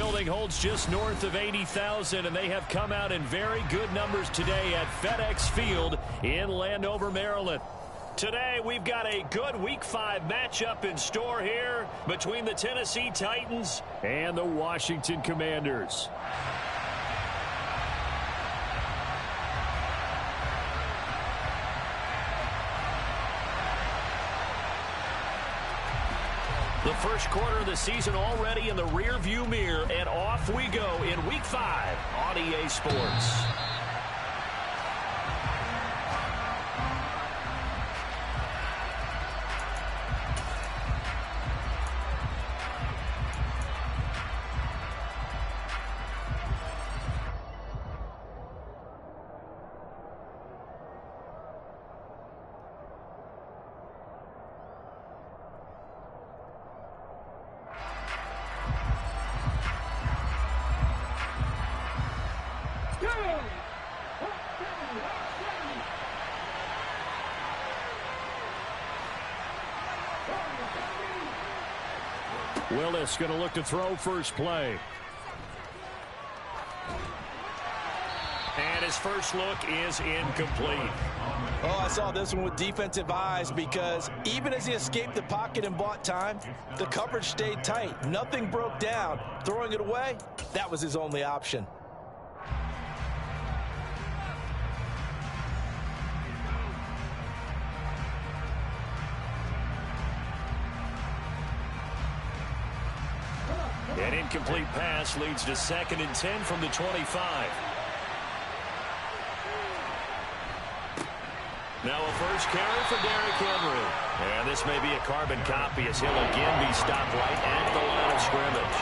building holds just north of 80,000, and they have come out in very good numbers today at FedEx Field in Landover, Maryland. Today, we've got a good Week 5 matchup in store here between the Tennessee Titans and the Washington Commanders. The first quarter of the season already in the rear-view mirror, and off we go in Week 5 on EA Sports. Willis going to look to throw first play. And his first look is incomplete. Oh, I saw this one with defensive eyes because even as he escaped the pocket and bought time, the coverage stayed tight. Nothing broke down. Throwing it away, that was his only option. An incomplete pass leads to 2nd and 10 from the 25. Now a first carry for Derrick Henry. And this may be a carbon copy as he'll again be stopped right at the line of scrimmage.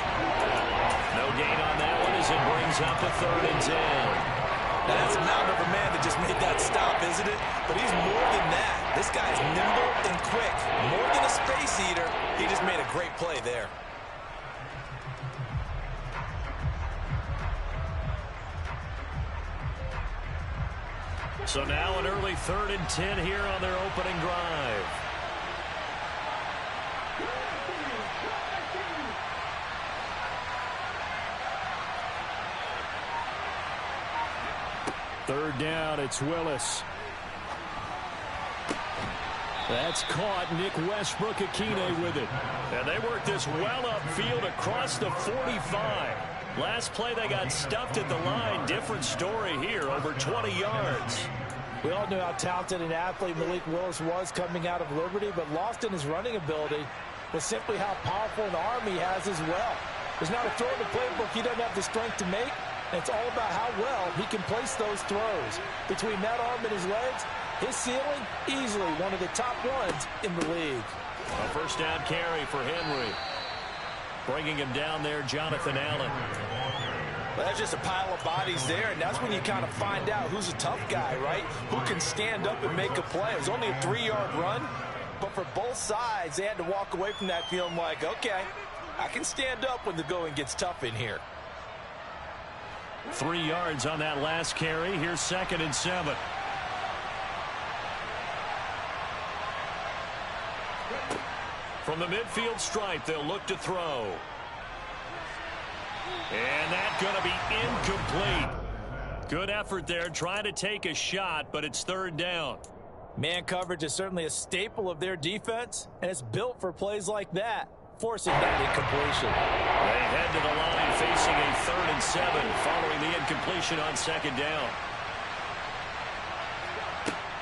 No gain on that one as it brings up a 3rd and 10. Now that's a mountain of a man that just made that stop, isn't it? But he's more than that. This guy's nimble and quick. More than a space eater, he just made a great play there. So now an early 3rd and 10 here on their opening drive. Third down, it's Willis. That's caught. Nick Westbrook-Akine with it. And they work this well upfield across the 45. Last play, they got stuffed at the line. Different story here, over 20 yards. We all knew how talented an athlete Malik Willis was coming out of Liberty, but lost in his running ability was simply how powerful an arm he has as well. There's not a throw in the playbook he doesn't have the strength to make, and it's all about how well he can place those throws. Between that arm and his legs, his ceiling, easily one of the top ones in the league. A first down carry for Henry. Bringing him down there, Jonathan Allen. Well, that's just a pile of bodies there, and that's when you kind of find out who's a tough guy, right? Who can stand up and make a play. It was only a 3-yard run, but for both sides, they had to walk away from that feeling like, okay, I can stand up when the going gets tough in here. 3 yards on that last carry. Here's 2nd and 7. From the midfield stripe, they'll look to throw. And that's going to be incomplete. Good effort there, trying to take a shot, but it's 3rd down. Man coverage is certainly a staple of their defense, and it's built for plays like that, forcing that incompletion. They head to the line facing a 3rd and 7 following the incompletion on 2nd down.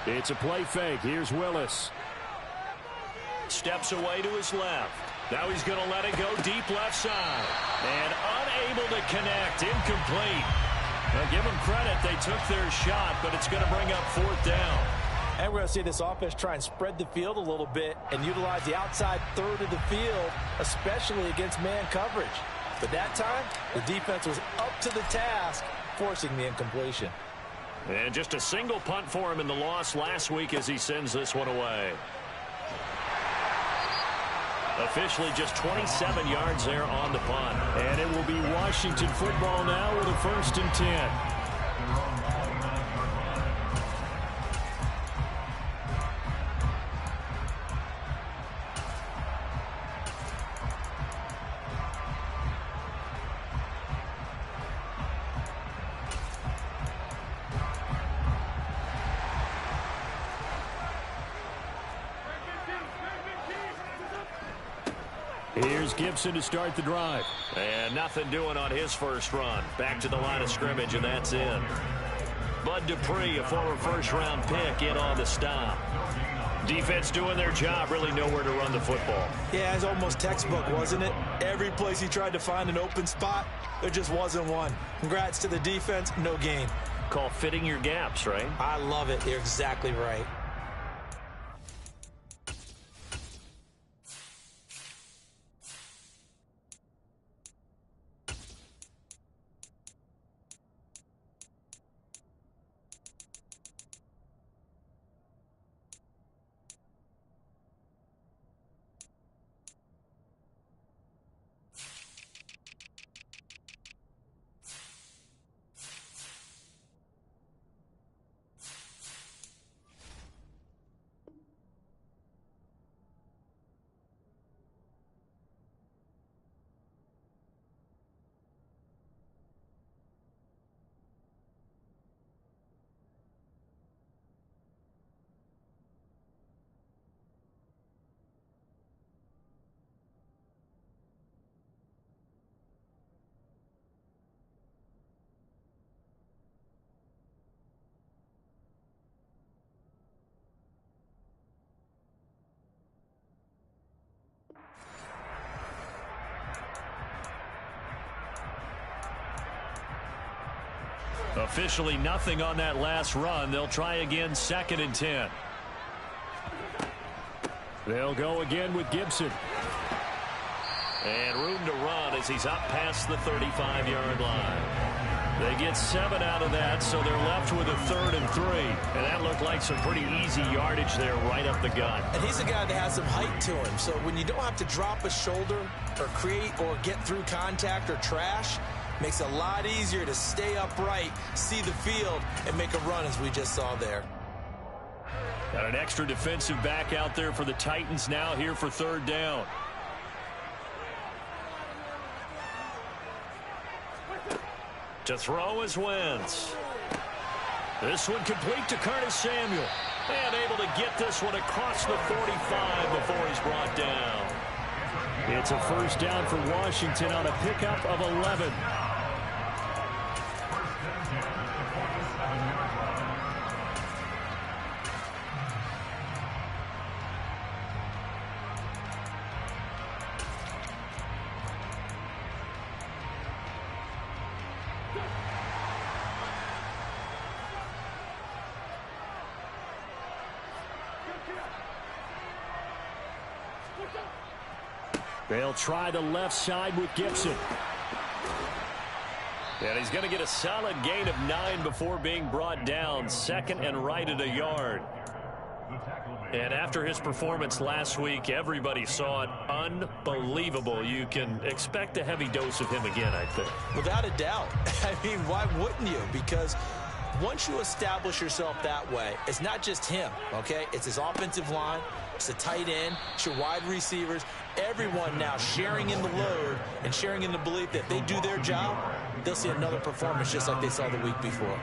It's a play fake. Here's Willis. Steps away to his left. Now he's going to let it go deep left side. And unable to connect. Incomplete. Now give them credit. They took their shot, but it's going to bring up 4th down. And we're going to see this offense try and spread the field a little bit and utilize the outside 3rd of the field, especially against man coverage. But that time, the defense was up to the task, forcing the incompletion. And just a single punt for him in the loss last week as he sends this one away. Officially just 27 yards there on the punt. And it will be Washington football now with a 1st and 10. Here's Gibson to start the drive. And nothing doing on his first run. Back to the line of scrimmage, and that's in. Bud Dupree, a former first-round pick, in on the stop. Defense doing their job, really nowhere to run the football. Yeah, it's almost textbook, wasn't it? Every place he tried to find an open spot, there just wasn't one. Congrats to the defense, no gain. Call fitting your gaps, right? I love it. You're exactly right. Officially nothing on that last run. They'll try again, 2nd and 10. They'll go again with Gibson. And room to run as he's up past the 35-yard line. They get 7 out of that, so they're left with a 3rd and 3. And that looked like some pretty easy yardage there right up the gut. And he's a guy that has some height to him, so when you don't have to drop a shoulder or create or get through contact or trash, makes it a lot easier to stay upright, see the field, and make a run as we just saw there. Got an extra defensive back out there for the Titans now here for 3rd down. To throw is Wentz. This one complete to Curtis Samuel. And able to get this one across the 45 before he's brought down. It's a 1st down for Washington on a pickup of 11. They'll try the left side with Gibson. And he's going to get a solid gain of 9 before being brought down. 2nd and right at a yard. And after his performance last week, everybody saw it. Unbelievable. You can expect a heavy dose of him again, I think. Without a doubt. I mean, why wouldn't you? Because once you establish yourself that way, it's not just him, okay? It's his offensive line. It's the tight end. It's your wide receivers. Everyone now sharing in the load and sharing in the belief that if they do their job, they'll see another performance just like they saw the week before.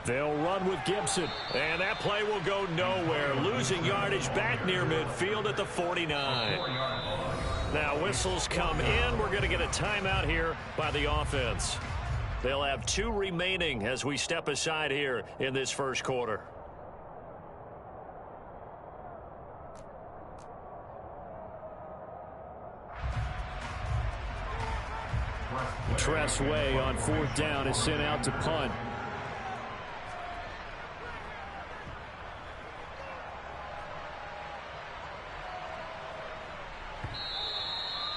They'll run with Gibson. And that play will go nowhere. Losing yardage back near midfield at the 49. Now whistles come in. We're going to get a timeout here by the offense. They'll have 2 remaining as we step aside here in this first quarter. Tressway on 4th down is sent out to punt.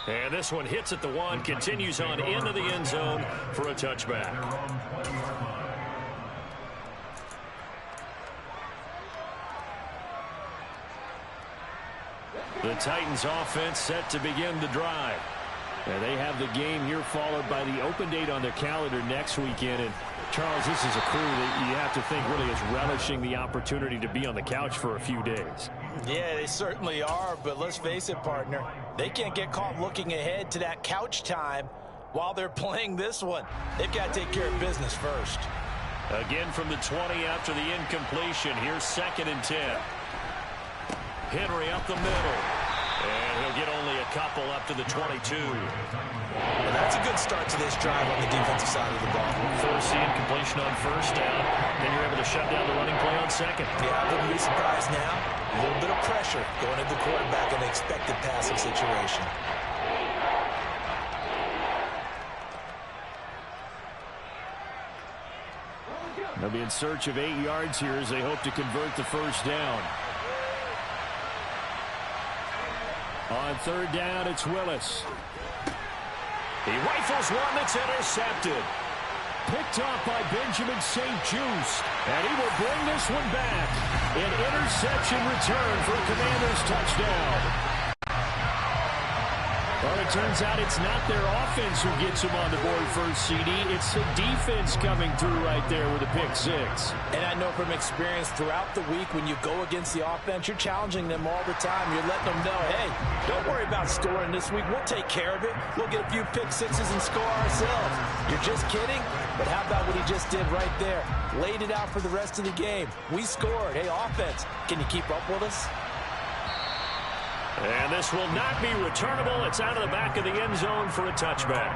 And this one hits at the 1, continues on into the end zone for a touchback. The Titans offense set to begin the drive. And they have the game here followed by the open date on their calendar next weekend. And Charles, this is a crew that you have to think really is relishing the opportunity to be on the couch for a few days. Yeah, they certainly are, but let's face it, partner. They can't get caught looking ahead to that couch time while they're playing this one. They've got to take care of business first. Again from the 20 after the incompletion. Here's 2nd and 10. Henry up the middle. And he'll get only a couple up to the 22. Well, that's a good start to this drive on the defensive side of the ball. Force the incompletion on 1st down. Then you're able to shut down the running play on 2nd. Yeah, I wouldn't be surprised now. A little bit of pressure going at the quarterback in an expected passing situation. They'll be in search of 8 yards here as they hope to convert the 1st down. On 3rd down, it's Willis. He rifles one that's intercepted. Picked off by Benjamin St. Just. And he will bring this one back. An interception return for a Commanders touchdown. Well, it turns out it's not their offense who gets them on the board first, CD. It's the defense coming through right there with a pick 6. And I know from experience throughout the week when you go against the offense, you're challenging them all the time. You're letting them know, hey, don't worry about scoring this week. We'll take care of it. We'll get a few pick 6s and score ourselves. You're just kidding? But how about what he just did right there? Laid it out for the rest of the game. We scored. Hey, offense, can you keep up with us? And this will not be returnable. It's out of the back of the end zone for a touchback.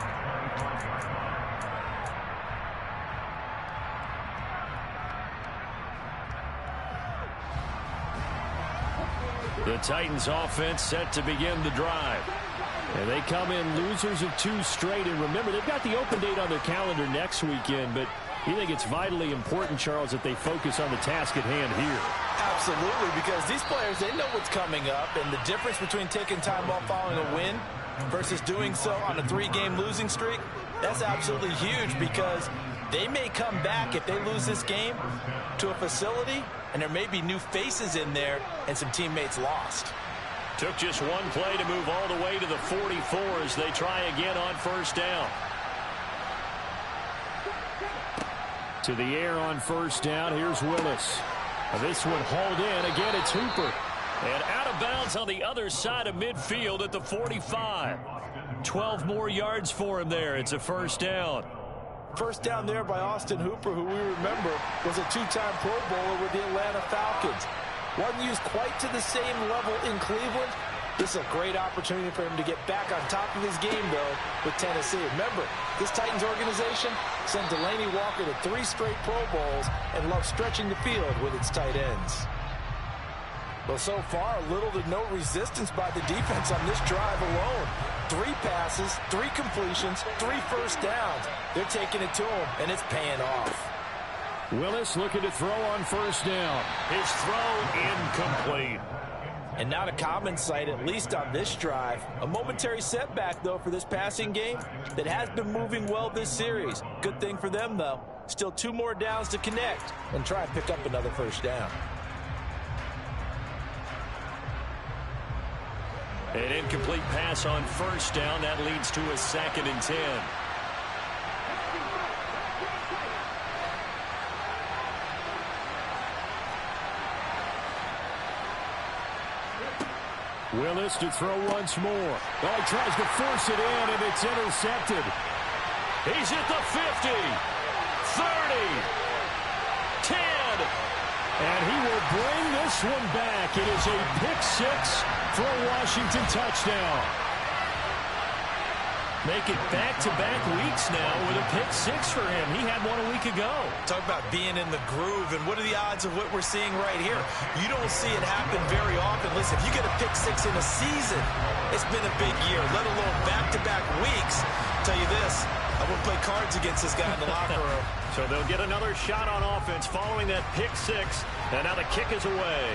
The Titans offense set to begin the drive. And they come in losers of 2 straight. And remember, they've got the open date on their calendar next weekend. But you think it's vitally important, Charles, that they focus on the task at hand here? Absolutely, because these players, they know what's coming up, and the difference between taking time off following a win versus doing so on a 3-game losing streak, that's absolutely huge because they may come back if they lose this game to a facility, and there may be new faces in there and some teammates lost. Took just one play to move all the way to the 44 as they try again on 1st down. To the air on 1st down, here's Willis. This one hauled in. Again, it's Hooper. And out of bounds on the other side of midfield at the 45. 12 more yards for him there. It's a 1st down. 1st down there by Austin Hooper, who we remember was a 2-time Pro Bowler with the Atlanta Falcons. Wasn't used quite to the same level in Cleveland. This is a great opportunity for him to get back on top of his game, though, with Tennessee. Remember, this Titans organization sent Delanie Walker to 3 straight Pro Bowls and loves stretching the field with its tight ends. Well, so far, little to no resistance by the defense on this drive alone. 3 passes, 3 completions, 3 1st downs. They're taking it to him, and it's paying off. Willis looking to throw on 1st down. His throw incomplete. And not a common sight, at least on this drive. A momentary setback, though, for this passing game that has been moving well this series. Good thing for them, though. Still 2 more downs to connect and try and pick up another 1st down. An incomplete pass on 1st down. That leads to a 2nd and 10. Willis to throw once more. Oh, he tries to force it in, and it's intercepted. He's at the 50, 30, 10. And he will bring this one back. It is a pick 6 for a Washington touchdown. Make it back-to-back weeks now with a pick 6 for him. He had one a week ago. Talk about being in the groove, and what are the odds of what we're seeing right here? You don't see it happen very often. Listen, if you get a pick 6 in a season, it's been a big year, let alone back-to-back weeks. I'll tell you this, I wouldn't play cards against this guy in the locker room. So they'll get another shot on offense following that pick 6, and now the kick is away.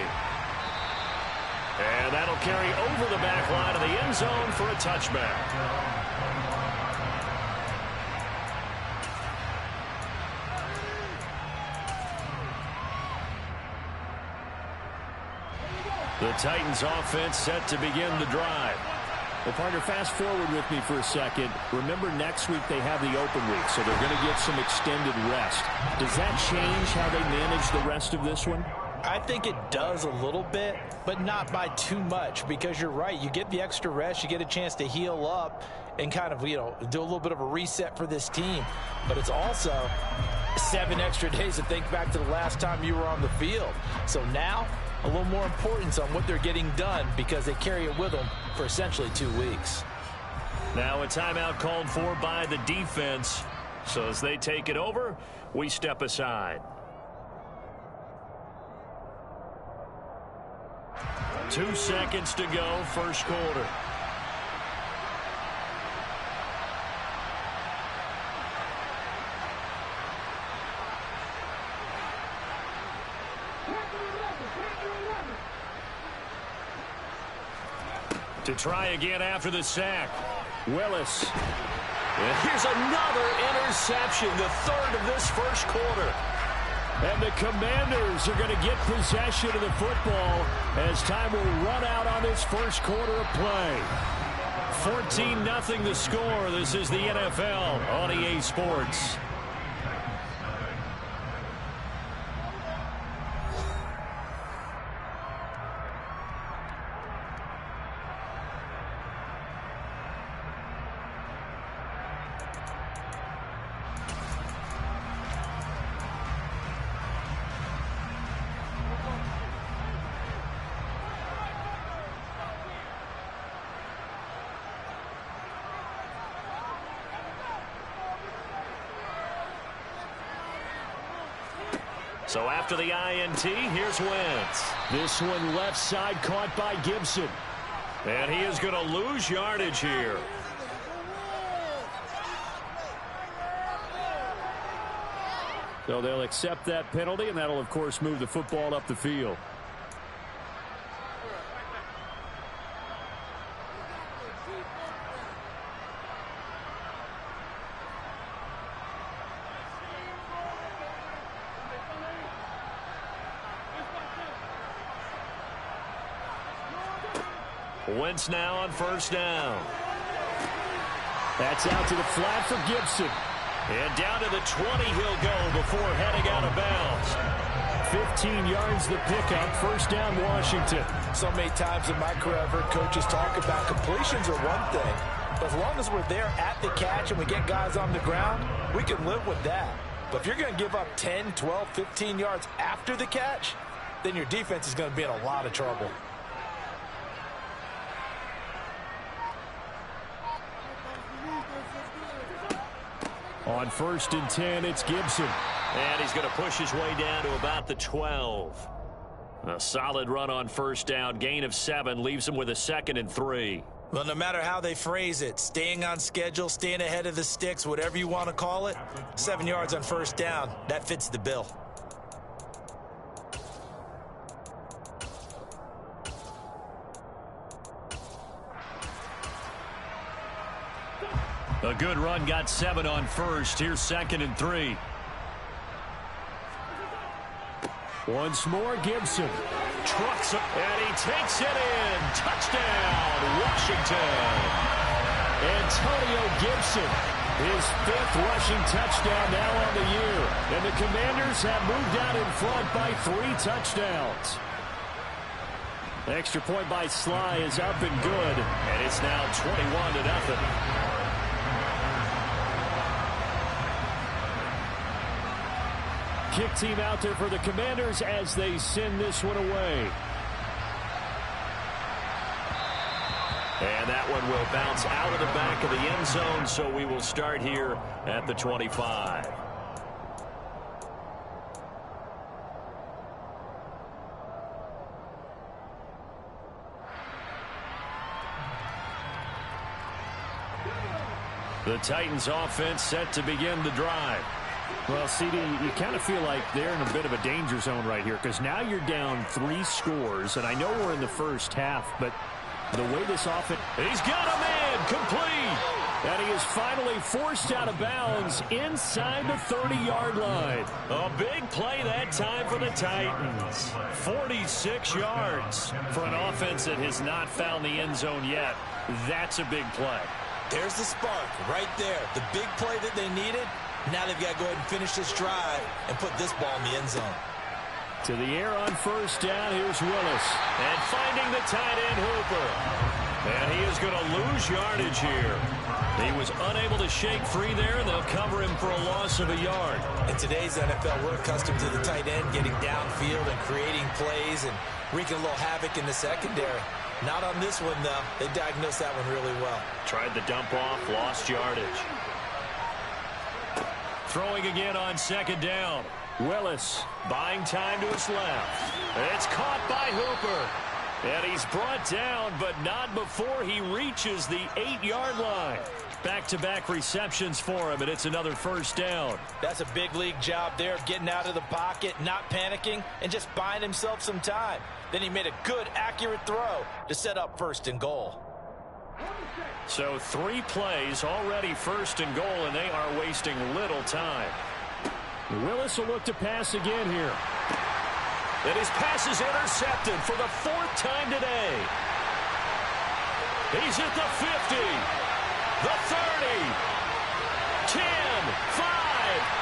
And that'll carry over the back line of the end zone for a touchback. The Titans offense set to begin the drive. Well, partner, fast forward with me for a second. Remember, next week they have the open week, so they're going to get some extended rest. Does that change how they manage the rest of this one? I think it does a little bit, but not by too much, because you're right. You get the extra rest, you get a chance to heal up, and kind of, do a little bit of a reset for this team. But it's also 7 extra days to think back to the last time you were on the field. So now, a little more importance on what they're getting done because they carry it with them for essentially 2 weeks. Now a timeout called for by the defense. So as they take it over, we step aside. 2 seconds to go, first quarter. To try again after the sack. Willis. And here's another interception, the 3rd of this first quarter. And the Commanders are going to get possession of the football as time will run out on this first quarter of play. 14-0 the score. This is the NFL on EA Sports. So after the INT, here's Wentz. This one left side caught by Gibson. And he is going to lose yardage here. So they'll accept that penalty, and that'll, of course, move the football up the field. Wentz now on first down. That's out to the flat for Gibson. And down to the 20 he'll go before heading out of bounds. 15 yards the pickup. First down, Washington. So many times in my career I've heard coaches talk about completions are one thing. But as long as we're there at the catch and we get guys on the ground, we can live with that. But if you're going to give up 10, 12, 15 yards after the catch, then your defense is going to be in a lot of trouble. On 1st and 10, it's Gibson. And he's going to push his way down to about the 12. A solid run on first down. Gain of 7 leaves him with a 2nd and 3. Well, no matter how they phrase it, staying on schedule, staying ahead of the sticks, whatever you want to call it, 7 yards on first down, that fits the bill. A good run, got 7 on first. Here's 2nd and 3. Once more, Gibson. Trucks it, and he takes it in. Touchdown, Washington. Antonio Gibson, his 5th rushing touchdown now on the year. And the Commanders have moved out in front by 3 touchdowns. The extra point by Sly is up and good. And it's now 21-0. Kick team out there for the Commanders as they send this one away. And that one will bounce out of the back of the end zone, so we will start here at the 25. The Titans offense set to begin the drive. Well, CD, you kind of feel like they're in a bit of a danger zone right here because now you're down 3 scores, and I know we're in the first half, but the way this offense... He's got a man complete, and he is finally forced out of bounds inside the 30-yard line. A big play that time for the Titans. 46 yards for an offense that has not found the end zone yet. That's a big play. There's the spark right there. The big play that they needed. Now they've got to go ahead and finish this drive and put this ball in the end zone. To the air on first down, here's Willis. And finding the tight end, Hooper. And he is going to lose yardage here. He was unable to shake free there, and they'll cover him for a loss of a yard. In today's NFL, we're accustomed to the tight end getting downfield and creating plays and wreaking a little havoc in the secondary. Not on this one, though. They diagnosed that one really well. Tried the dump off, lost yardage. Throwing again on second down. Willis buying time to his left. It's caught by Hooper. And he's brought down, but not before he reaches the 8-yard line. Back-to-back receptions for him, and it's another first down. That's a big league job there of getting out of the pocket, not panicking, and just buying himself some time. Then he made a good, accurate throw to set up first and goal. So 3 plays, already first and goal, and they are wasting little time. Willis will look to pass again here. And his pass is intercepted for the 4th time today. He's at the 50, the 30, 10, 5.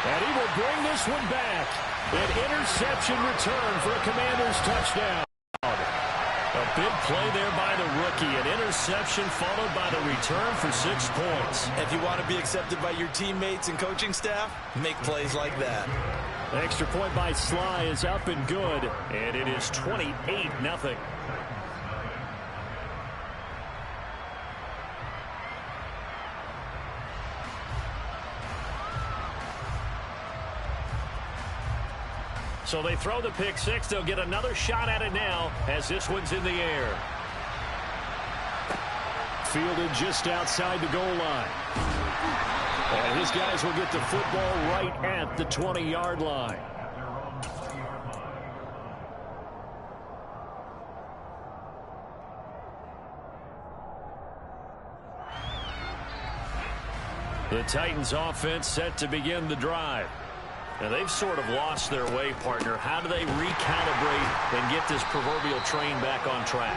And he will bring this one back. An interception return for a Commanders touchdown. A big play there by the rookie. An interception followed by the return for 6 points. If you want to be accepted by your teammates and coaching staff, make plays like that. Extra point by Sly is up and good. And it is 28-0. So they throw the pick six. They'll get another shot at it now as this one's in the air. Fielded just outside the goal line. And his guys will get the football right at the 20-yard line. The Titans offense set to begin the drive. Now, they've sort of lost their way, partner. How do they recalibrate and get this proverbial train back on track?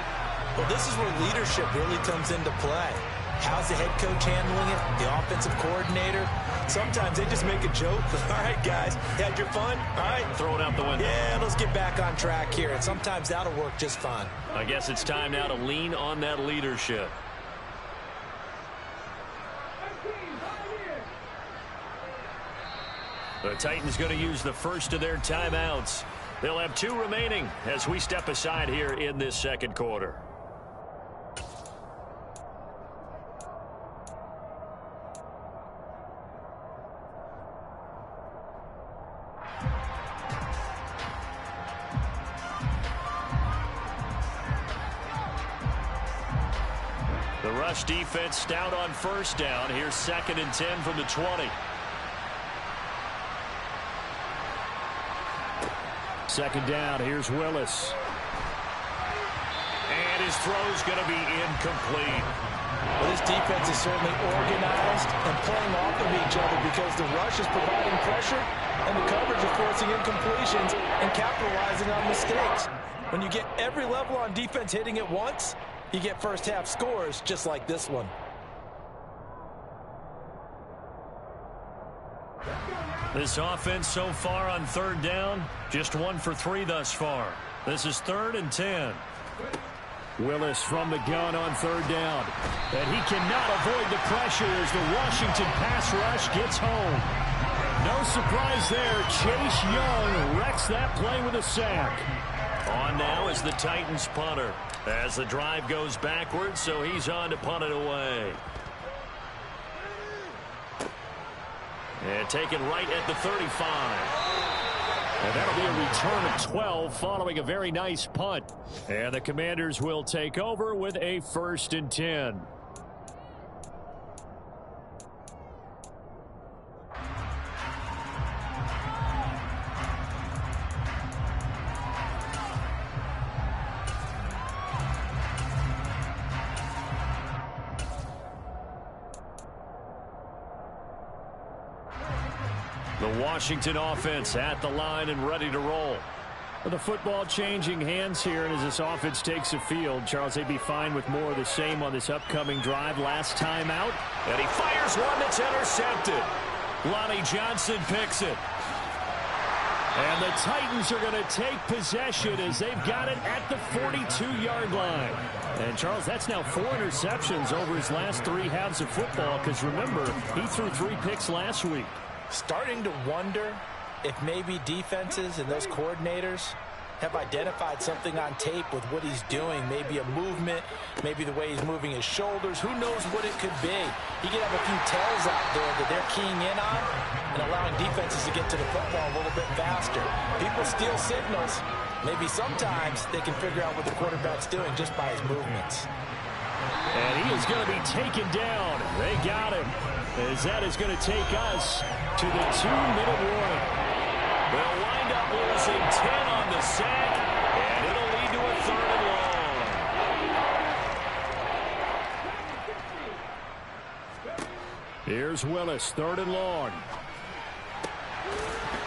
Well, this is where leadership really comes into play. How's the head coach handling it? The offensive coordinator? Sometimes they just make a joke. All right, guys, had your fun? All right. Throw it out the window. Yeah, let's get back on track here. And sometimes that'll work just fine. I guess it's time now to lean on that leadership. The Titans going to use the first of their timeouts. They'll have 2 remaining as we step aside here in this second quarter. The rush defense stout on first down. Here's 2nd and 10 from the 20. Second down, here's Willis. And his throw's going to be incomplete. Well, this defense is certainly organized and playing off of each other because the rush is providing pressure and the coverage is forcing incompletions and capitalizing on mistakes. When you get every level on defense hitting at once, you get first half scores just like this one. This offense so far on 3rd down, just 1 for 3 thus far. This is 3rd and 10. Willis from the gun on 3rd down. And he cannot avoid the pressure as the Washington pass rush gets home. No surprise there. Chase Young wrecks that play with a sack. On now is the Titans punter as the drive goes backwards, so he's on to punt it away. And taken right at the 35. And that'll be a return of 12 following a very nice punt. And the Commanders will take over with a 1st and 10. The Washington offense at the line and ready to roll. The football changing hands here, and as this offense takes the field, Charles, they'd be fine with more of the same on this upcoming drive. Last time out, and he fires one that's intercepted. Lonnie Johnson picks it. And the Titans are going to take possession as they've got it at the 42-yard line. And, Charles, that's now 4 interceptions over his last 3 halves of football because, remember, he threw 3 picks last week. Starting to wonder if maybe defenses and those coordinators have identified something on tape with what he's doing. Maybe a movement, maybe the way he's moving his shoulders. Who knows what it could be? He could have a few tells out there that they're keying in on and allowing defenses to get to the football a little bit faster. People steal signals. Maybe sometimes they can figure out what the quarterback's doing just by his movements. And he is going to be taken down. They got him. As that is going to take us to the 2-minute warning. They'll wind up losing 10 on the sack, and it'll lead to a 3rd and long. Here's Willis, 3rd and long.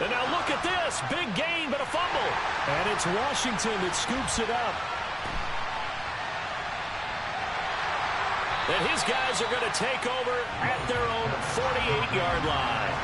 And now look at this. Big gain, but a fumble. And it's Washington that scoops it up. And his guys are going to take over at their own 48-yard line.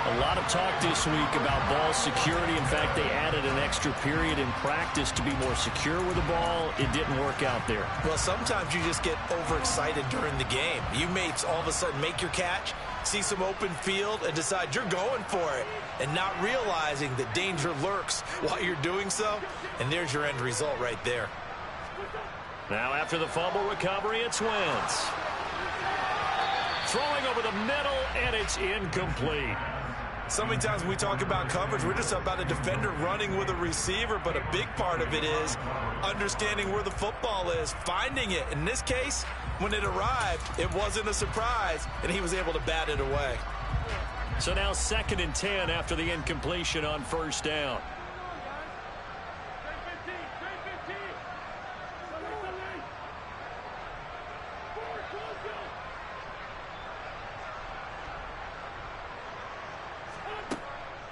A lot of talk this week about ball security. In fact, they added an extra period in practice to be more secure with the ball. It didn't work out there. Well, sometimes you just get overexcited during the game. You may all of a sudden make your catch, see some open field, and decide you're going for it, and not realizing that danger lurks while you're doing so. And there's your end result right there. Now after the fumble recovery, it's Wentz. Throwing over the middle, and it's incomplete. So many times when we talk about coverage, we're just about a defender running with a receiver, but a big part of it is understanding where the football is, finding it. In this case, when it arrived, it wasn't a surprise, and he was able to bat it away. So now 2nd and 10 after the incompletion on 1st down.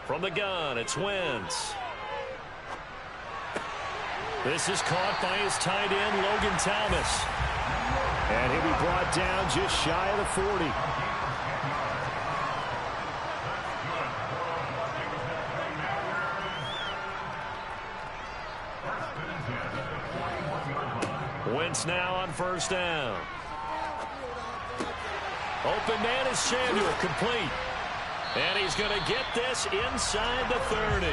From the gun, it's Wentz. This is caught by his tight end, Logan Thomas. And he'll be brought down just shy of the 40. Wentz now on 1st down. Open man is Samuel, complete. And he's going to get this inside the 30.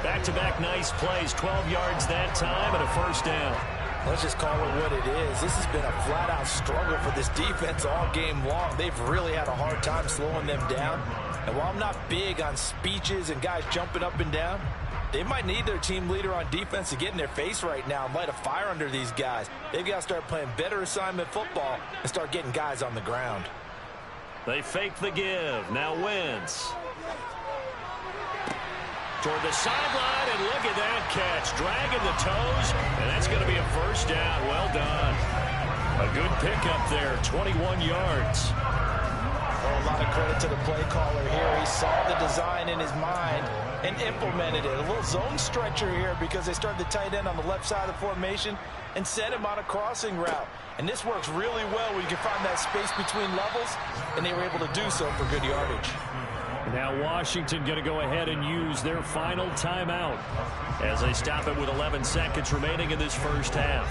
Back-to-back nice plays, 12 yards that time and a 1st down. Let's just call it what it is. This has been a flat-out struggle for this defense all game long. They've really had a hard time slowing them down. And while I'm not big on speeches and guys jumping up and down, they might need their team leader on defense to get in their face right now and light a fire under these guys. They've got to start playing better assignment football and start getting guys on the ground. They fake the give. Now Wentz. Toward the sideline, and look at that catch. Dragging the toes, and that's going to be a 1st down. Well done. A good pickup there, 21 yards. Oh, a lot of credit to the play caller here. He saw the design in his mind and implemented it. A little zone stretcher here because they started the tight end on the left side of the formation and set him on a crossing route. And this works really well where you can find that space between levels, and they were able to do so for good yardage. Now Washington going to go ahead and use their final timeout as they stop it with 11 seconds remaining in this 1st half.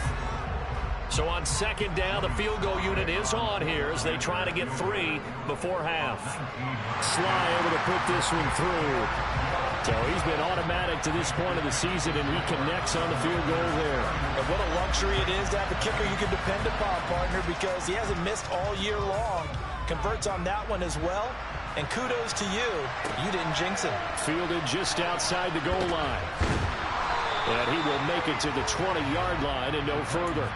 So on 2nd down, the field goal unit is on here as they try to get 3 before half. Sly able to put this one through. So he's been automatic to this point of the season, and he connects on the field goal there. And what a luxury it is to have a kicker you can depend upon, partner, because he hasn't missed all year long. Converts on that one as well. And kudos to you. You didn't jinx him. Fielded just outside the goal line. And he will make it to the 20-yard line and no further.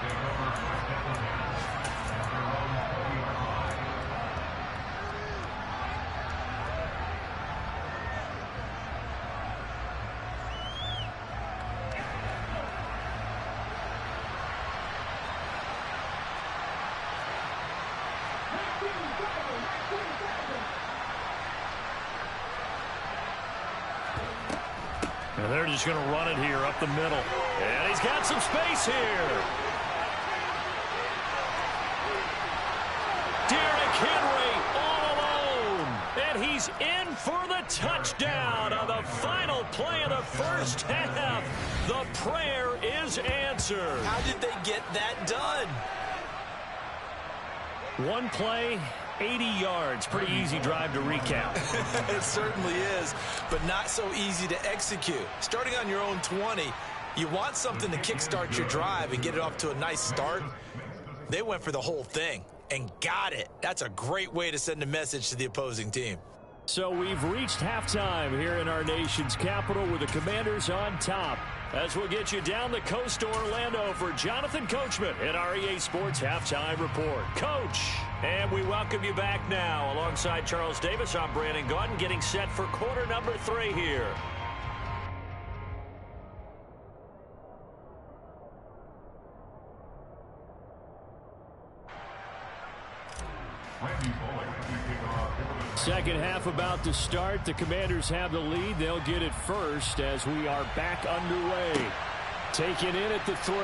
And they're just going to run it here up the middle. And he's got some space here. Derrick Henry all alone. And he's in for the touchdown on the final play of the 1st half. The prayer is answered. unanswered. How did they get that done? One play, 80 yards. Pretty easy drive to recap. It certainly is, but not so easy to execute. Starting on your own 20, you want something to kickstart your drive and get it off to a nice start. They went for the whole thing and got it. That's a great way to send a message to the opposing team. So we've reached halftime here in our nation's capital with the Commanders on top. As we'll get you down the coast to Orlando for Jonathan Coachman in our EA Sports Halftime Report. Coach, and we welcome you back now. Alongside Charles Davis, I'm Brandon Gaudin, getting set for quarter number 3 here. Second half about to start. The Commanders have the lead. They'll get it first as we are back underway. Taken in at the 3.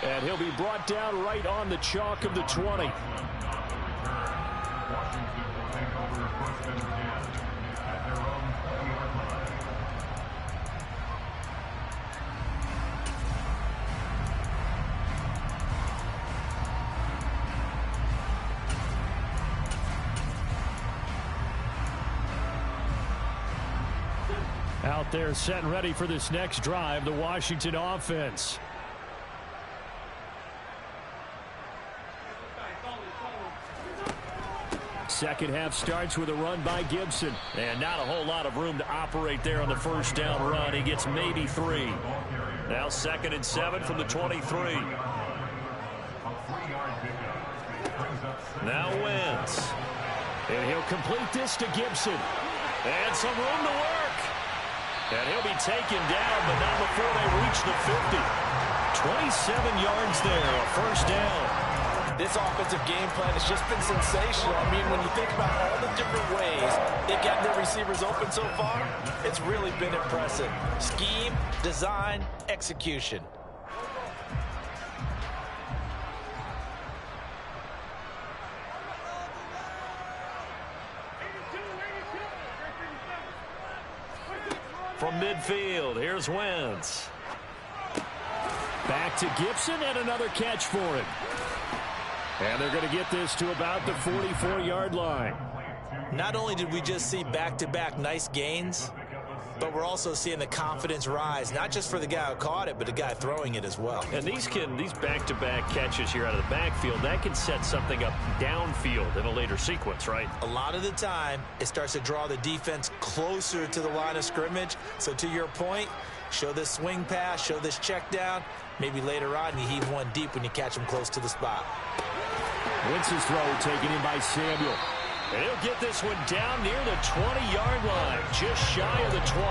And he'll be brought down right on the chalk of the 20. Out there set and ready for this next drive, the Washington offense. Second half starts with a run by Gibson. And not a whole lot of room to operate there on the first down run. He gets maybe 3. Now 2nd and 7 from the 23. Now Wentz. And he'll complete this to Gibson. And some room to work. And he'll be taken down, but not before they reach the 50. 27 yards there, a first down. This offensive game plan has just been sensational. I mean, when you think about all the different ways they've gotten their receivers open so far, it's really been impressive. Scheme, design, execution. From midfield, here's Wentz. Back to Gibson and another catch for him. And they're going to get this to about the 44-yard line. Not only did we just see back-to-back nice gains, but we're also seeing the confidence rise, not just for the guy who caught it, but the guy throwing it as well. And these back-to-back catches here out of the backfield, that can set something up downfield in a later sequence, right? A lot of the time, it starts to draw the defense closer to the line of scrimmage. So to your point, show this swing pass, show this check down. Maybe later on you heave one deep when you catch him close to the spot. Wentz's throw taken in by Samuel. And he'll get this one down near the 20-yard line, just shy of the 20.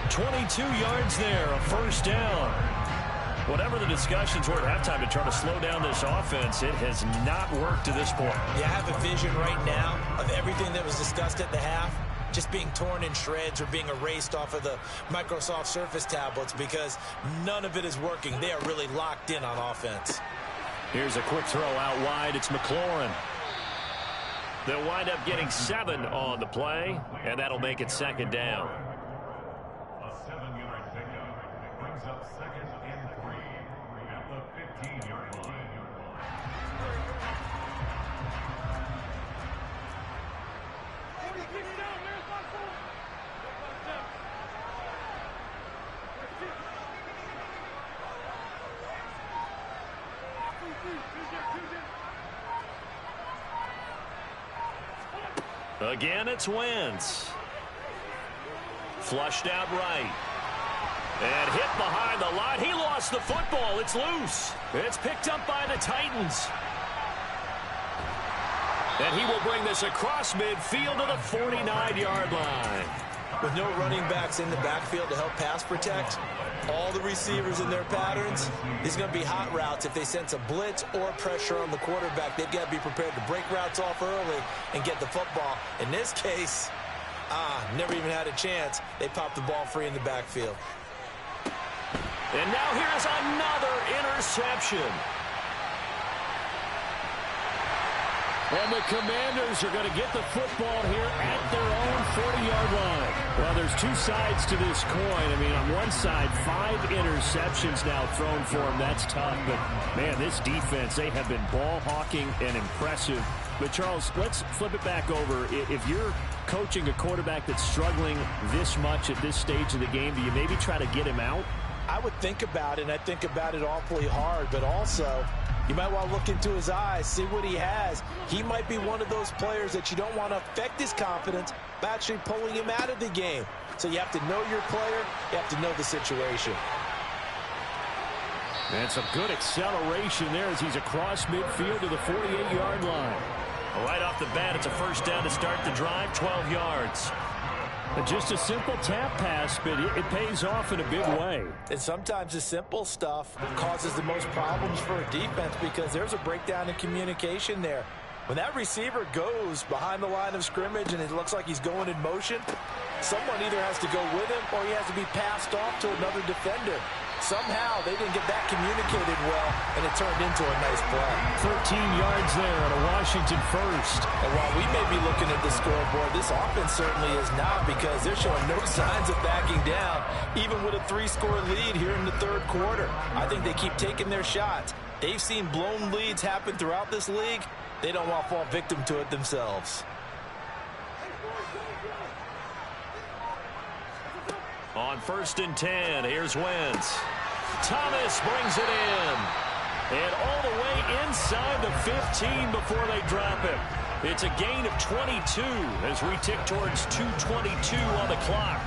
22 yards there, a first down. Whatever the discussions were at halftime to try to slow down this offense, it has not worked to this point. Yeah, I have a vision right now of everything that was discussed at the half just being torn in shreds or being erased off of the Microsoft Surface tablets because none of it is working. They are really locked in on offense. Here's a quick throw out wide. It's McLaurin. They'll wind up getting 7 on the play, and that'll make it 2nd down. A 7-yard pickup brings up 2nd and 3 at the 15-yard line. Again, it's Wentz. Flushed out right. And hit behind the line. He lost the football. It's loose. It's picked up by the Titans. And he will bring this across midfield to the 49-yard line. With no running backs in the backfield to help pass protect, all the receivers in their patterns, these are going to be hot routes. If they sense a blitz or pressure on the quarterback, they've got to be prepared to break routes off early and get the football. In this case, never even had a chance. They popped the ball free in the backfield. And now here's another interception. And the Commanders are going to get the football here at their own 40-yard line. Well, there's two sides to this coin. I mean, on one side, 5 interceptions now thrown for them. That's tough. But, man, this defense, they have been ball hawking and impressive. But, Charles, let's flip it back over. If you're coaching a quarterback that's struggling this much at this stage of the game, do you maybe try to get him out? I would think about it, and I think about it awfully hard. But also, you might want to look into his eyes, see what he has. He might be one of those players that you don't want to affect his confidence by actually pulling him out of the game. So you have to know your player. You have to know the situation. And some good acceleration there as he's across midfield to the 48-yard line. Right off the bat, it's a first down to start the drive, 12 yards. Just a simple tap pass, but it pays off in a big way. And sometimes the simple stuff causes the most problems for a defense because there's a breakdown in communication there. When that receiver goes behind the line of scrimmage and it looks like he's going in motion, someone either has to go with him or he has to be passed off to another defender. Somehow they didn't get that communicated well, and it turned into a nice play. 13 yards there on a Washington first. And while we may be looking at the scoreboard, this offense certainly is not, because they're showing no signs of backing down, even with a 3-score lead here in the third quarter. I think they keep taking their shots. They've seen blown leads happen throughout this league. They don't want to fall victim to it themselves. On 1st and 10, here's Wentz. Thomas brings it in. And all the way inside the 15 before they drop him. It's a gain of 22 as we tick towards 2:22 on the clock.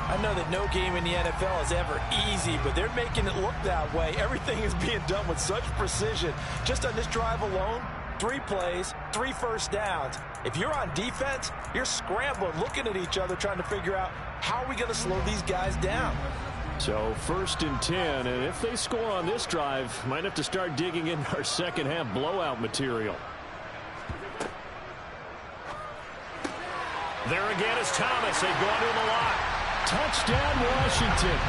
I know that no game in the NFL is ever easy, but they're making it look that way. Everything is being done with such precision. Just on this drive alone, 3 plays, 3 first downs. If you're on defense, you're scrambling, looking at each other, trying to figure out how are we going to slow these guys down. So 1st and 10, and if they score on this drive, might have to start digging in our second half blowout material. There again is Thomas. They go into the lock. Touchdown, Washington.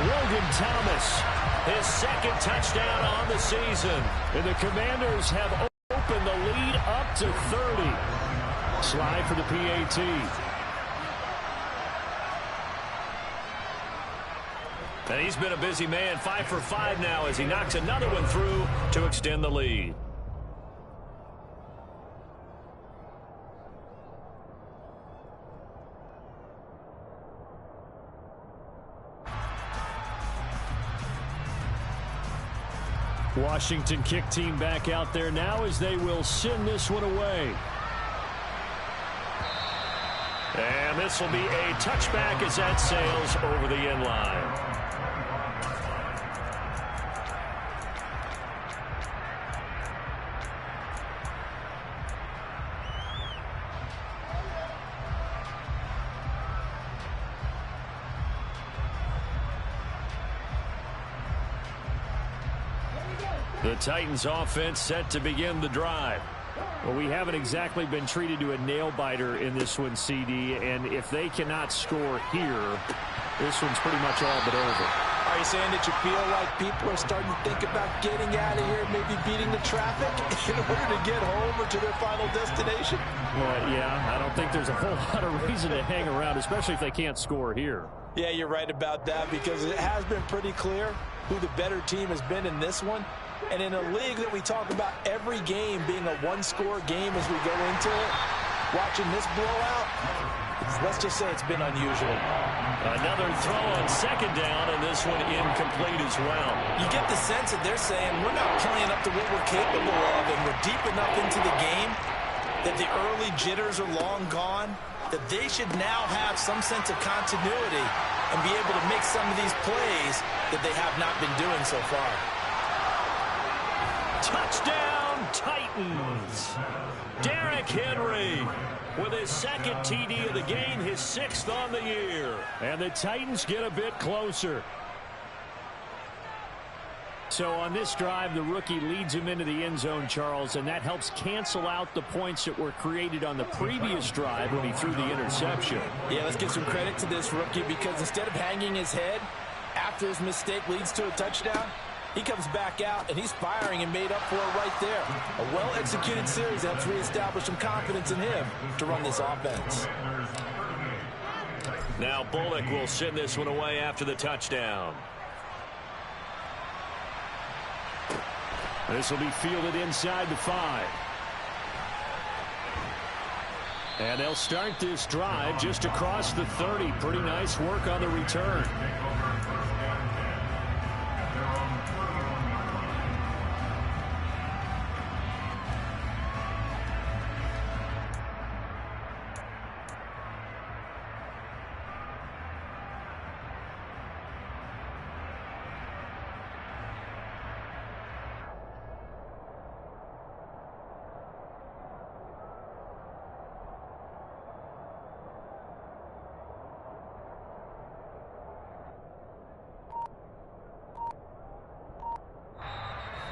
Logan Thomas, his 2nd touchdown on the season. And the Commanders have opened the lead up to 30. Slide for the PAT. And he's been a busy man, 5 for 5 now as he knocks another one through to extend the lead. Washington kick team back out there now as they will send this one away. And this will be a touchback as that sails over the end line. The Titans offense set to begin the drive. Well, we haven't exactly been treated to a nail-biter in this one, CD, and if they cannot score here, this one's pretty much all but over. Are you saying that you feel like people are starting to think about getting out of here, maybe beating the traffic in order to get home or to their final destination? Well, yeah, I don't think there's a whole lot of reason to hang around, especially if they can't score here. Yeah, you're right about that, because it has been pretty clear who the better team has been in this one. And in a league that we talk about every game being a 1-score game as we go into it, watching this blowout, let's just say it's been unusual. Another throw on 2nd down, and this one incomplete as well. You get the sense that they're saying we're not playing up to what we're capable of, and we're deep enough into the game that the early jitters are long gone, that they should now have some sense of continuity and be able to make some of these plays that they have not been doing so far. Touchdown, Titans. Derrick Henry with his 2nd TD of the game, his 6th on the year. And the Titans get a bit closer. So on this drive, the rookie leads him into the end zone, Charles, and that helps cancel out the points that were created on the previous drive when he threw the interception. Yeah, let's give some credit to this rookie, because instead of hanging his head after his mistake leads to a touchdown, He comes back out, and he's firing and made up for it right there. A well-executed series helps reestablish some confidence in him to run this offense. Now Bullock will send this one away after the touchdown. This will be fielded inside the 5. And they'll start this drive just across the 30. Pretty nice work on the return.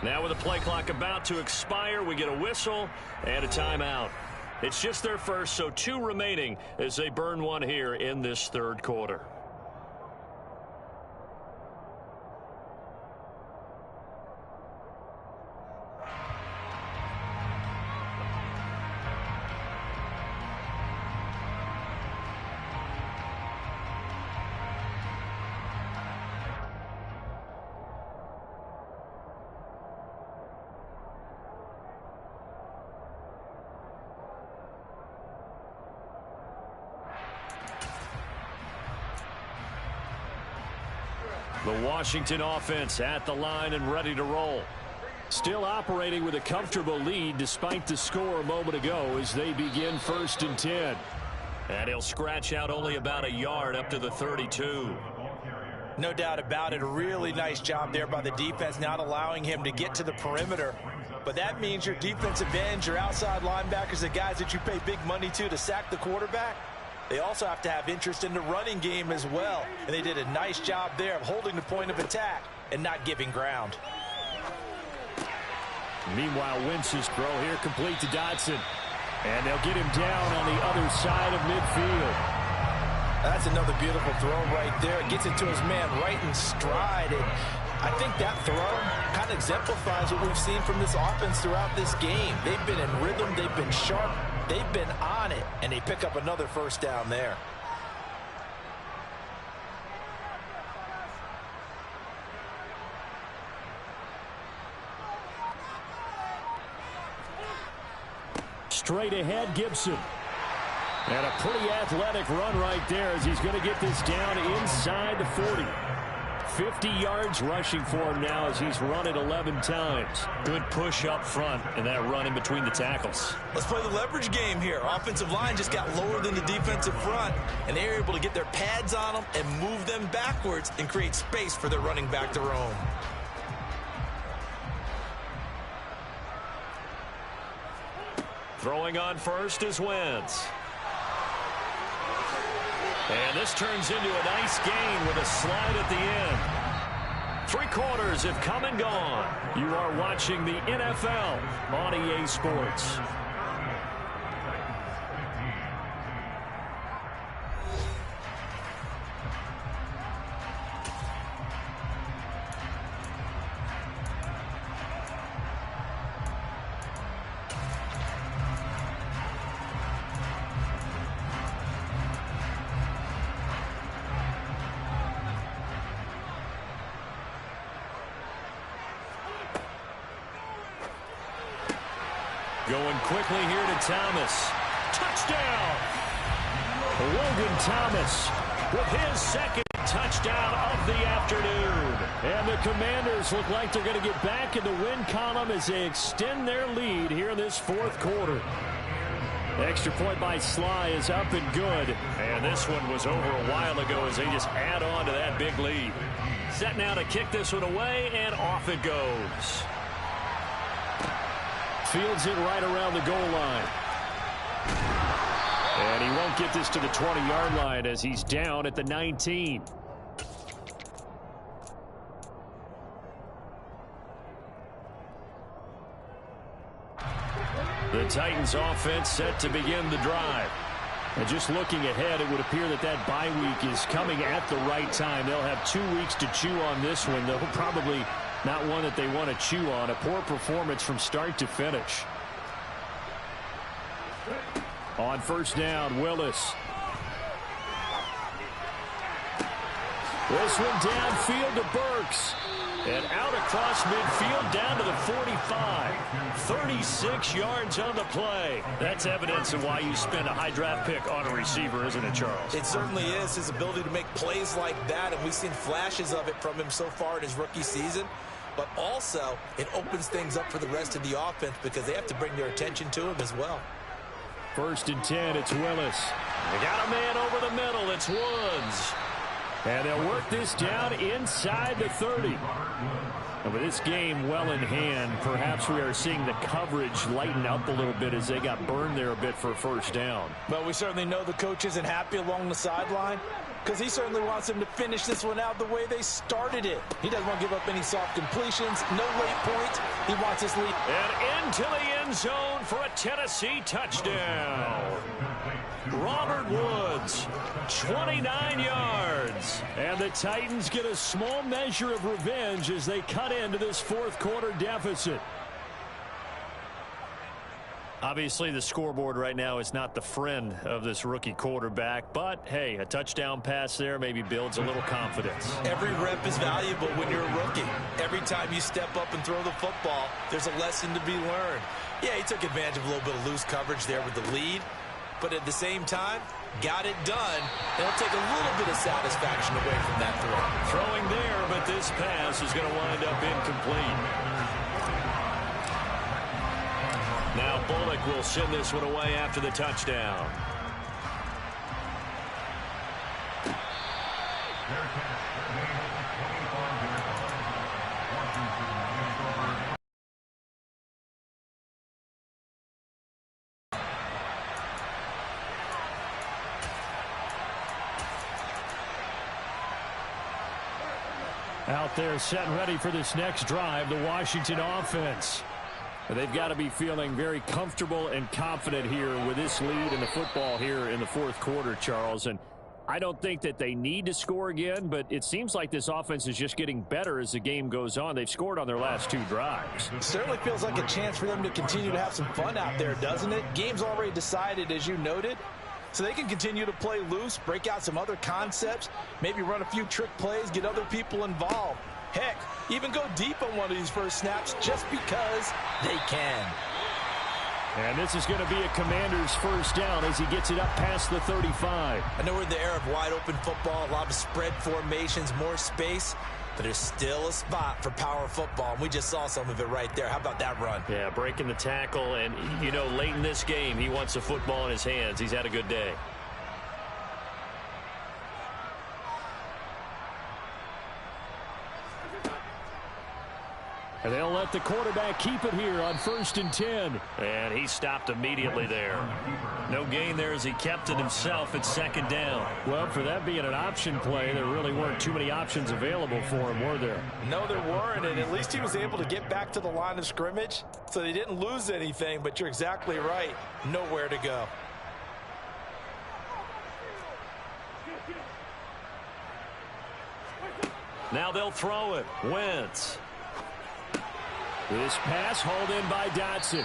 Now with the play clock about to expire, we get a whistle and a timeout. It's just their first, so 2 remaining as they burn one here in this third quarter. The Washington offense at the line and ready to roll. Still operating with a comfortable lead despite the score a moment ago as they begin 1st and 10. And he'll scratch out only about a yard up to the 32. No doubt about it. A really nice job there by the defense, not allowing him to get to the perimeter. But that means your defensive ends, your outside linebackers, the guys that you pay big money to sack the quarterback, they also have to have interest in the running game as well. And they did a nice job there of holding the point of attack and not giving ground. Meanwhile, Wentz's throw here complete to Dotson. And they'll get him down on the other side of midfield. That's another beautiful throw right there. It gets it to his man right in stride. And I think that throw kind of exemplifies what we've seen from this offense throughout this game. They've been in rhythm. They've been sharp. They've been on it, and they pick up another first down there. Straight ahead, Gibson. And a pretty athletic run right there as he's going to get this down inside the 40. 50 yards rushing for him now as he's run it 11 times. Good push up front and that run in between the tackles. Let's play the leverage game here. Offensive line just got lower than the defensive front, and they were able to get their pads on them and move them backwards and create space for their running back to roam. Throwing on first is Wentz. And this turns into a nice gain with a slide at the end. 3 quarters have come and gone. You are watching the NFL on EA Sports. Going quickly here to Thomas. Touchdown! Logan Thomas with his second touchdown of the afternoon. And the Commanders look like they're going to get back in the win column as they extend their lead here in this 4th quarter. Extra point by Sly is up and good. And this one was over a while ago as they just add on to that big lead. Set now to kick this one away, and off it goes. Fields it right around the goal line. And he won't get this to the 20-yard line as he's down at the 19. The Titans offense set to begin the drive. And just looking ahead, it would appear that that bye week is coming at the right time. They'll have 2 weeks to chew on this one. They'll probably Not one that they want to chew on. A poor performance from start to finish. On first down, Willis. This one downfield to Burks. And out across midfield down to the 45. 36 yards on the play. That's evidence of why you spend a high draft pick on a receiver, isn't it, Charles? It certainly is. His ability to make plays like that, and we've seen flashes of it from him so far in his rookie season. But also, it opens things up for the rest of the offense because they have to bring their attention to him as well. 1st and 10, it's Willis. They got a man over the middle. It's Woods. And they'll work this down inside the 30. And with this game well in hand, perhaps we are seeing the coverage lighten up a little bit as they got burned there a bit for a first down. Well, we certainly know the coach isn't happy along the sideline because he certainly wants them to finish this one out the way they started it. He doesn't want to give up any soft completions, no late points. He wants his lead. And into the end zone for a Tennessee touchdown. Robert Woods, 29 yards. And the Titans get a small measure of revenge as they cut into this 4th quarter deficit. Obviously, the scoreboard right now is not the friend of this rookie quarterback. But, hey, a touchdown pass there maybe builds a little confidence. Every rep is valuable when you're a rookie. Every time you step up and throw the football, there's a lesson to be learned. Yeah, he took advantage of a little bit of loose coverage there with the lead. But at the same time, got it done. It'll take a little bit of satisfaction away from that throw. Throwing there, but this pass is going to wind up incomplete. Now Bullock will send this one away after the touchdown. Out there set and ready for this next drive, the Washington offense. They've got to be feeling very comfortable and confident here with this lead in the football here in the 4th quarter, Charles. And I don't think that they need to score again, but it seems like this offense is just getting better as the game goes on. They've scored on their last 2 drives. It certainly feels like a chance for them to continue to have some fun out there, doesn't it? Game's already decided, as you noted. So they can continue to play loose, break out some other concepts, maybe run a few trick plays, get other people involved. Heck, even go deep on one of these first snaps just because they can. And this is going to be a Commander's first down as he gets it up past the 35. I know we're in the era of wide open football, a lot of spread formations, more space, but there's still a spot for power football, and we just saw some of it right there. How about that run? Yeah, breaking the tackle, and, you know, late in this game, he wants the football in his hands. He's had a good day. And they'll let the quarterback keep it here on 1st and 10. And he stopped immediately there. No gain there as he kept it himself at 2nd down. Well, for that being an option play, there really weren't too many options available for him, were there? No, there weren't, and at least he was able to get back to the line of scrimmage, so they didn't lose anything, but you're exactly right. Nowhere to go. Now they'll throw it. Wentz. This pass hauled in by Dotson.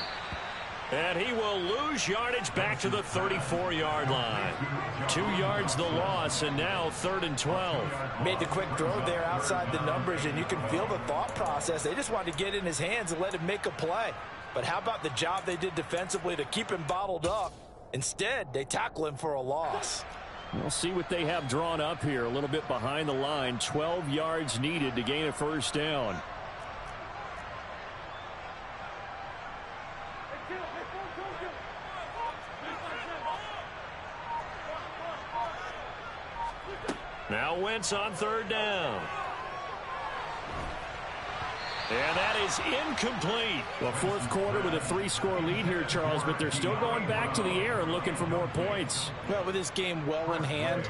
And he will lose yardage back to the 34-yard line. 2 yards the loss, and now 3rd and 12. Made the quick throw there outside the numbers, and you can feel the thought process. They just wanted to get in his hands and let him make a play. But how about the job they did defensively to keep him bottled up? Instead, they tackle him for a loss. We'll see what they have drawn up here. A little bit behind the line. 12 yards needed to gain a first down. Now Wentz on 3rd down. And that is incomplete. Well, 4th quarter with a 3-score lead here, Charles, but they're still going back to the air and looking for more points. Well, with this game well in hand,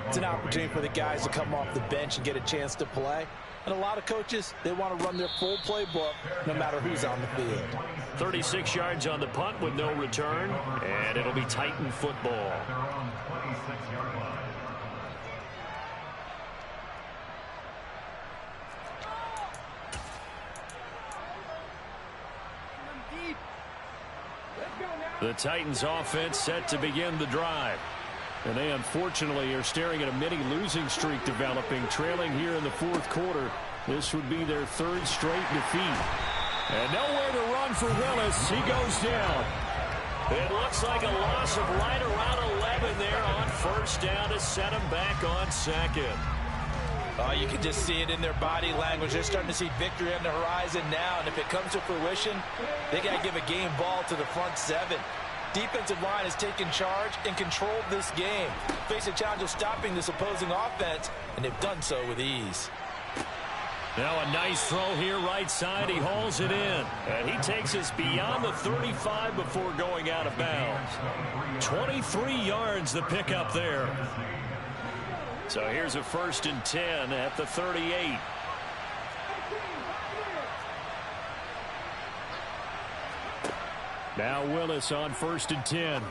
it's an opportunity for the guys to come off the bench and get a chance to play. And a lot of coaches, they want to run their full playbook no matter who's on the field. 36 yards on the punt with no return, and it'll be Titan football. The Titans offense set to begin the drive. And they unfortunately are staring at a mini losing streak developing, trailing here in the fourth quarter. This would be their third straight defeat. And nowhere to run for Willis. He goes down. It looks like a loss of right around 11 there on first down to set him back on second. You can just see it in their body language. They're starting to see victory on the horizon now, and if it comes to fruition, they got to give a game ball to the front seven. Defensive line has taken charge and controlled this game. Face a challenge of stopping this opposing offense, and they've done so with ease. Now a nice throw here right side. He hauls it in. And he takes us beyond the 35 before going out of bounds. 23 yards the pickup there. So here's a 1st and 10 at the 38. Now Willis on 1st and 10.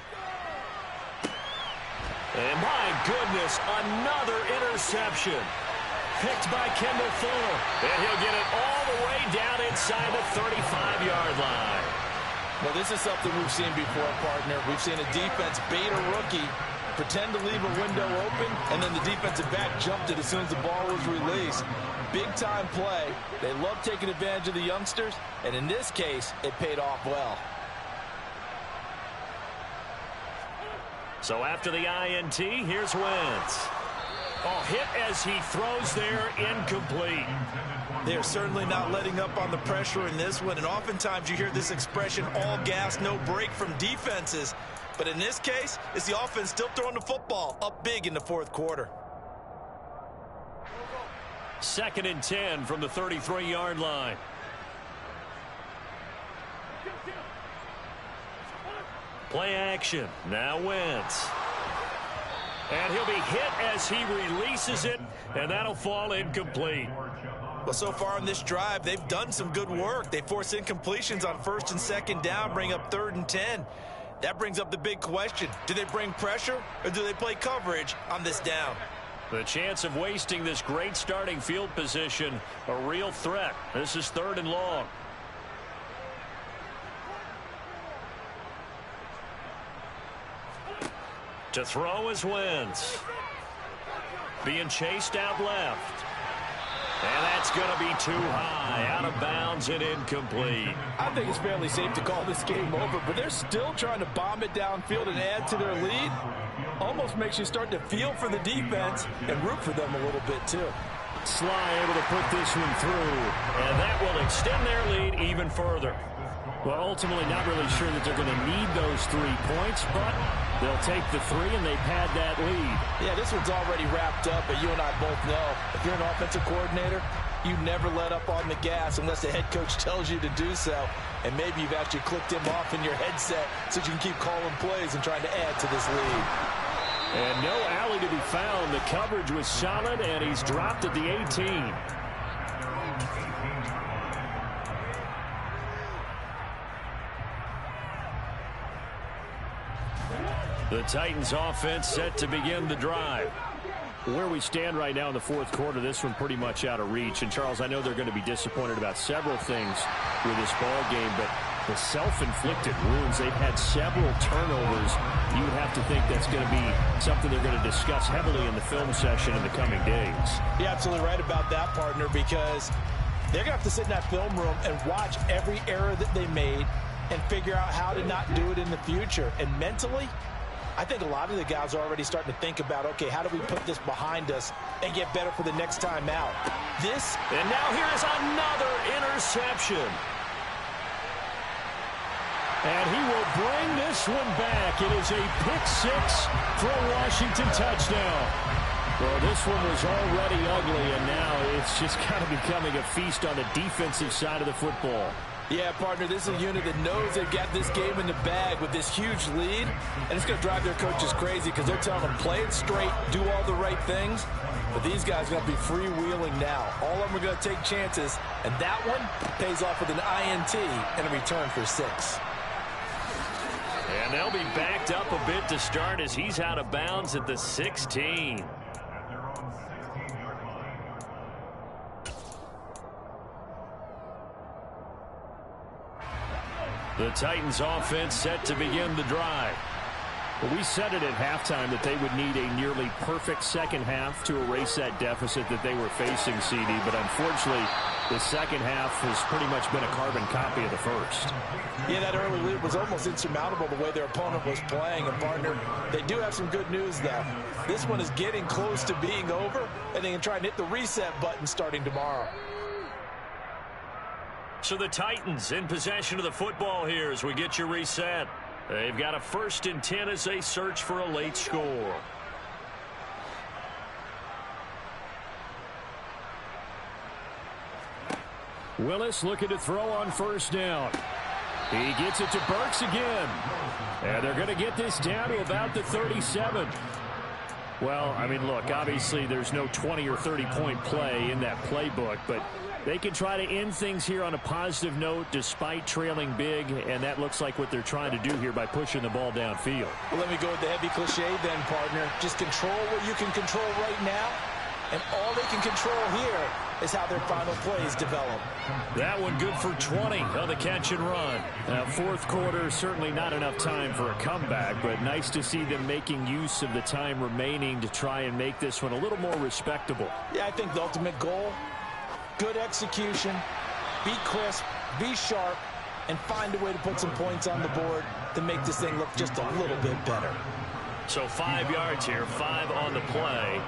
And my goodness, another interception. Picked by Kendall Fuller. And he'll get it all the way down inside the 35-yard line. Well, this is something we've seen before, partner. We've seen a defense bait a rookie, pretend to leave a window open, and then the defensive back jumped it as soon as the ball was released. Big-time play. They love taking advantage of the youngsters, and in this case, it paid off well. So after the INT, here's Wentz. Oh, hit as he throws there, incomplete. They're certainly not letting up on the pressure in this one, and oftentimes you hear this expression, all gas, no break from defenses. But in this case, it's the offense still throwing the football up big in the fourth quarter. 2nd and 10 from the 33-yard line. Play action. Now Wentz. And he'll be hit as he releases it, and that'll fall incomplete. Well, so far in this drive, they've done some good work. They force incompletions on 1st and 2nd down, bring up 3rd and 10. That brings up the big question. Do they bring pressure, or do they play coverage on this down? The chance of wasting this great starting field position, a real threat. This is 3rd and long. To throw is Wentz. Being chased out left. And that's going to be too high. Out of bounds and incomplete. I think it's fairly safe to call this game over, but they're still trying to bomb it downfield and add to their lead. Almost makes you start to feel for the defense and root for them a little bit, too. Sly able to put this one through. And that will extend their lead even further. Well, ultimately not really sure that they're going to need those 3 points, but they'll take the 3 and they pad that lead. Yeah, this one's already wrapped up, but you and I both know if you're an offensive coordinator, you never let up on the gas unless the head coach tells you to do so. And maybe you've actually clicked him off in your headset so you can keep calling plays and trying to add to this lead. And no alley to be found. The coverage was solid, and he's dropped at the 18. The Titans offense set to begin the drive. Where we stand right now in the fourth quarter, this one pretty much out of reach. And, Charles, I know they're going to be disappointed about several things with this ball game, but the self-inflicted wounds, they've had several turnovers. You would have to think that's going to be something they're going to discuss heavily in the film session in the coming days. You're absolutely right about that, partner, because they're going to have to sit in that film room and watch every error that they made and figure out how to not do it in the future. And mentally, I think a lot of the guys are already starting to think about, okay, how do we put this behind us and get better for the next time out? And now here is another interception. And he will bring this one back. It is a pick-6 for a Washington touchdown. Well, this one was already ugly, and now it's just kind of becoming a feast on the defensive side of the football. Yeah, partner, this is a unit that knows they've got this game in the bag with this huge lead, and it's going to drive their coaches crazy because they're telling them, play it straight, do all the right things. But these guys are going to be freewheeling now. All of them are going to take chances, and that one pays off with an INT and a return for 6. And they'll be backed up a bit to start as he's out of bounds at the 16. The Titans offense set to begin the drive. Well, we said it at halftime that they would need a nearly perfect second half to erase that deficit that they were facing, CD. But unfortunately, the second half has pretty much been a carbon copy of the first. Yeah, that early lead was almost insurmountable the way their opponent was playing. And, partner, they do have some good news, though. This one is getting close to being over, and they can try and hit the reset button starting tomorrow. So the Titans in possession of the football here as we get you reset. They've got a 1st and 10 as they search for a late score. Willis looking to throw on 1st down. He gets it to Burks again. And they're going to get this down to about the 37. Well, I mean, look, obviously there's no 20 or 30-point play in that playbook, but they can try to end things here on a positive note despite trailing big, and that looks like what they're trying to do here by pushing the ball downfield. Well, let me go with the heavy cliche then, partner. Just control what you can control right now, and all they can control here is how their final plays develop. That one good for 20 on the catch and run. Now, 4th quarter, certainly not enough time for a comeback, but nice to see them making use of the time remaining to try and make this one a little more respectable. Yeah, I think the ultimate goal, good execution, be crisp, be sharp, and find a way to put some points on the board to make this thing look just a little bit better. So 5 yards here, 5 on the play,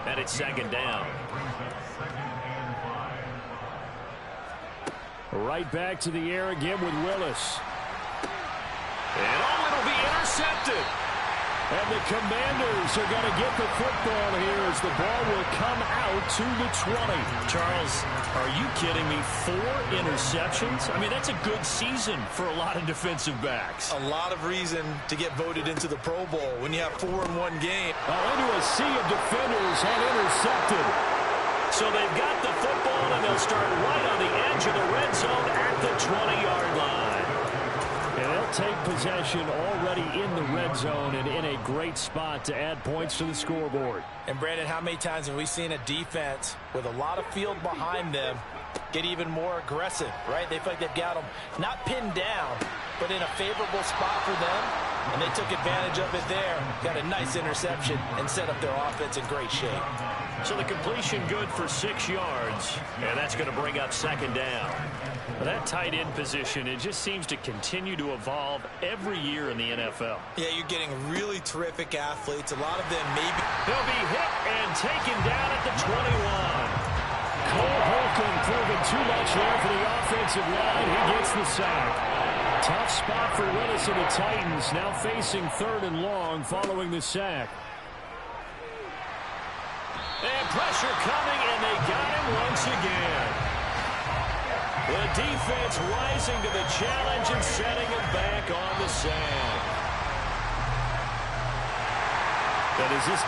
and it's 2nd down. Right back to the air again with Willis. And it'll be intercepted. And the Commanders are going to get the football here as the ball will come out to the 20. Charles, are you kidding me? 4 interceptions? I mean, that's a good season for a lot of defensive backs. A lot of reason to get voted into the Pro Bowl when you have 4 in one game. Into a sea of defenders and intercepted. So they've got the football, and they'll start right on the edge of the red zone at the 20-yard line. And they'll take possession already in the red zone and in a great spot to add points to the scoreboard. And, Brandon, how many times have we seen a defense with a lot of field behind them get even more aggressive, right? They feel like they've got them not pinned down, but in a favorable spot for them, and they took advantage of it there. Got a nice interception and set up their offense in great shape. So the completion good for 6 yards, and that's going to bring up 2nd down. That tight end position, it just seems to continue to evolve every year in the NFL. Yeah, you're getting really terrific athletes. A lot of them maybe. He'll be hit and taken down at the 21. Cole Holcomb proving too much there for the offensive line. He gets the sack. Tough spot for Willis and the Titans, now facing 3rd and long following the sack. And pressure coming, and they got him once again. The defense rising to the challenge and setting him back on the sack. That is this